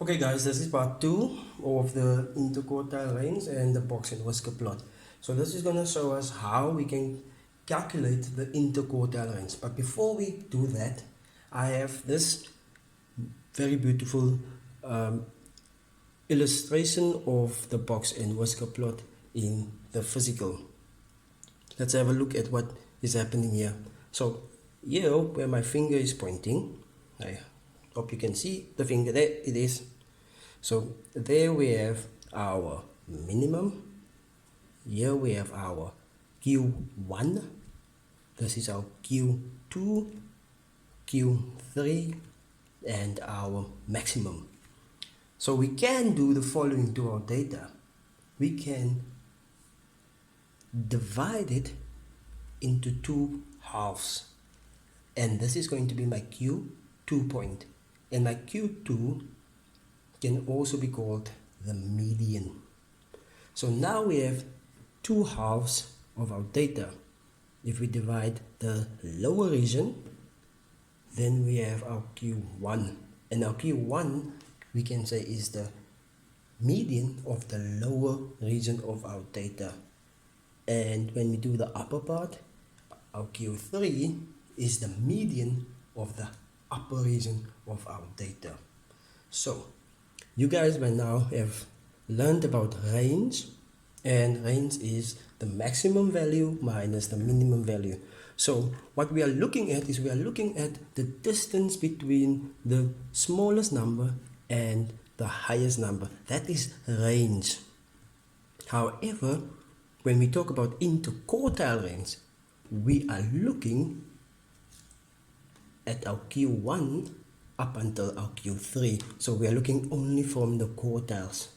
Okay guys, this is part 2 of the interquartile range and the box and whisker plot. So this is going to show us how we can calculate the interquartile range. But before we do that, I have this very beautiful illustration of the box and whisker plot in the physical. Let's have a look at what is happening here. So here where my finger is pointing, I hope you can see the finger, there it is. So there we have our minimum, here we have our Q1, this is our Q2, Q3 and our maximum. So we can do the following to our data. We can divide it into two halves, and this is going to be my Q2 point, and my Q2 can also be called the median. So now we have two halves of our data. If we divide the lower region, then we have our Q1, and our Q1 we can say is the median of the lower region of our data. And when we do the upper part, our Q3 is the median of the upper region of our data. So you guys by now have learned about range, and range is the maximum value minus the minimum value. So what we are looking at is we are looking at the distance between the smallest number and the highest number. That is range. However, when we talk about interquartile range, we are looking at our Q1 up until our Q3. So we are looking only from the quartiles.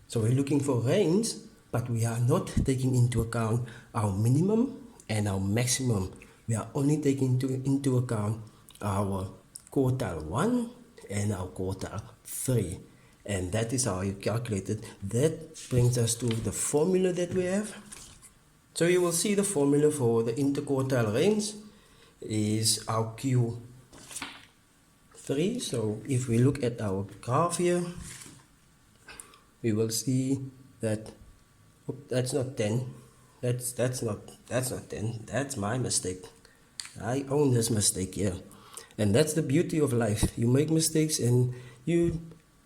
So we're looking for range, but we are not taking into account our minimum and our maximum. We are only taking into account our quartile 1 and our quartile 3. And that is how you calculate it. That brings us to the formula that we have. So you will see the formula for the interquartile range is our Q3. So if we look at our graph here, we will see that that's not 10. That's not 10. That's my mistake. I own this mistake here. And that's the beauty of life. You make mistakes and you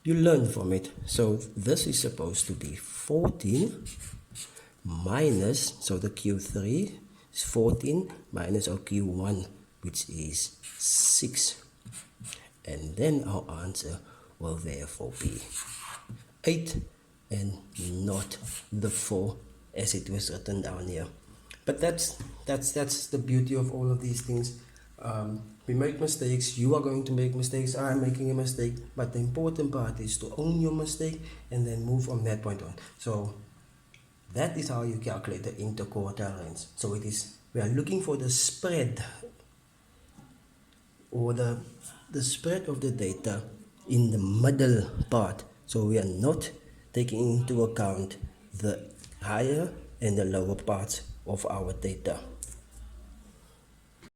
learn from it. So this is supposed to be 14 minus, so the Q3 is 14 minus our Q1, which is 6. And then our answer will therefore be 8 and not the 4 as it was written down here. But that's the beauty of all of these things. We make mistakes, you are going to make mistakes, I'm making a mistake, but the important part is to own your mistake and then move from that point on. So that is how you calculate the interquartile range. So it is, we are looking for the spread or the spread of the data in the middle part. So we are not taking into account the higher and the lower parts of our data.